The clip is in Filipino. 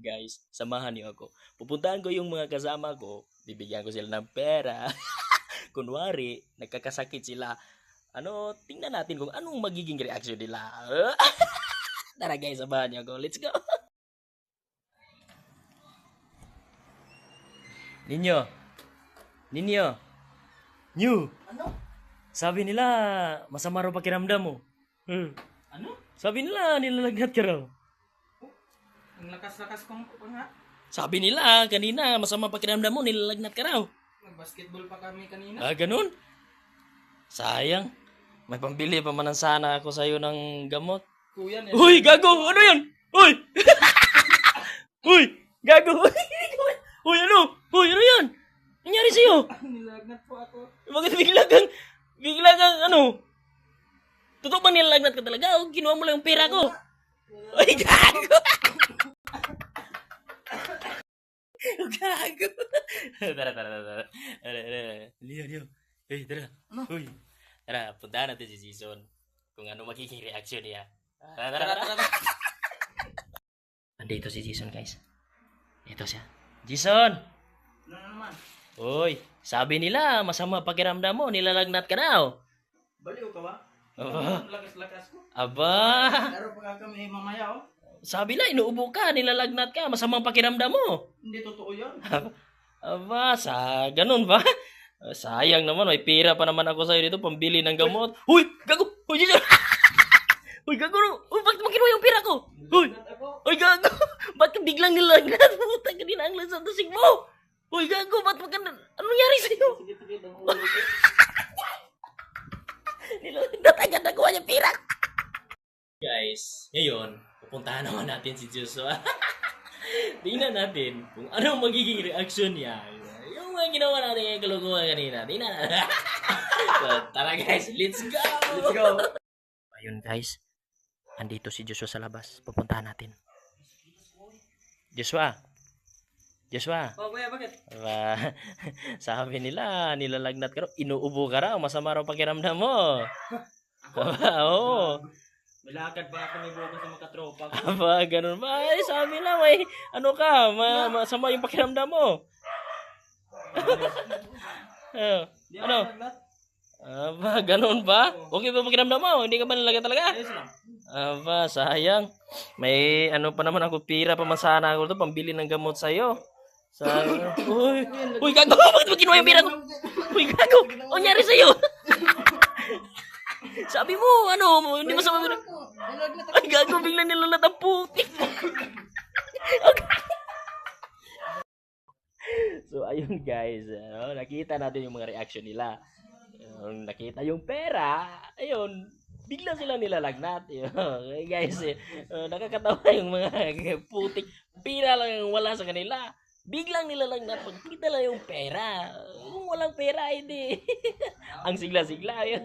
guys, samahan niyo ako. Pupuntahan ko yung mga kasama ko, bibigyan ko sila ng pera. Kunwari, nagkakasakit sila. Tingnan natin kung anong magiging reaction nila. Tara guys, samahan niyo ako. Let's go. Ninyo. New. Ano? Sabi nila, masama raw pakiramdam mo. Ano? Sabi nila, nilalagnat ka raw. Ang lakas-lakas kong nga. Sabi nila, kanina, masama pakiramdam mo, nilalagnat ka raw. Nag-basketball pa kami kanina. Ganun? Sayang. May pambili pa man sana ako sa'yo ng gamot. Kuya, Uy, gago! Ano yan? Uy! Uy! Gago! Uy, ano? Uy, ano yan? Nangyari sa'yo? Nilagnat po ako. Bakit bigla kang, totoo ba nilalagnat ka talaga? O kinuha mo lang yung pera ko? Uy, gago! Gago! Tara. Leo. Hey, tara. Ano? Uy. Tara, puntahan natin si Jason. Kung ano magiging reaction niya. Tara. Nandito si Jason, guys. Ito siya. Jason! Ano naman? Uy, sabi nila, masama pakiramdam mo, nilalagnat ka na. Baliw ka ba? Aba. Ang lakas-lakas ko. Aba! Laro pa kami mamaya Sabi na, inuubo ka, nilalagnat ka, masamang pakiramdam mo. Hindi totoo yan. Aba, ganun ba? Sayang naman, may pira pa naman ako sa'yo dito, pambili ng gamot. Uy, gago! Uy, Jason! Uy, gago! Uy, bakit mo kinuha yung pira ko? Uy! Uy, gago! Bakit biglang nilalagnat? Puta ka din ang lasang tasig mo! Uy, gago! Bakit anong nangyari sa'yo? Sige, ang ulo ko. Nilalagnat agad nakuha yung pira. Guys, ngayon, pupuntahan naman natin si Joshua. Tingnan natin kung ano magiging reaction niya. Yung mga ginawa natin yung kalukuhan kanina. Tingnan natin. So, tara guys, let's go! Let's go. Ayun guys, andito si Joshua sa labas. Pupuntahan natin. Joshua. Oh, kuya, bakit? Sabi nila, nilalagnat ka raw. Inuubo ka raw. Masama raw pakiramdam mo. Oo. May lakad pa ako may bukas sa mga katropa ko. Aba, ganun ba? Ay, sabi na, may masama yung pakiramdam mo. Di Ano? ako lagnat. Aba, ganun ba? Okay ba pakiramdam mo? Hindi ka ba nalaga talaga? Ayos lang. Aba, sayang. May pa naman ako, pira pa man sana ako to, pambili ng gamot sa'yo. Sayang. Uy, gago! Bakit mo kinuha yung pira ko? Uy, gago! Ano nangyari sa'yo? Sabi mo, hindi mo sabi mo. Ay, gago, biglang nilalat ang putik. So, ayun guys, nakita natin yung mga reaction nila. Nakita yung pera, ayun, bigla silang nilalagnat. Okay, guys, nakakatawa yung mga putik. Pira lang yung wala sa kanila. Biglang nilalagnat pag kita lang yung pera. Kung walang pera, hindi. Ang sigla-sigla yun.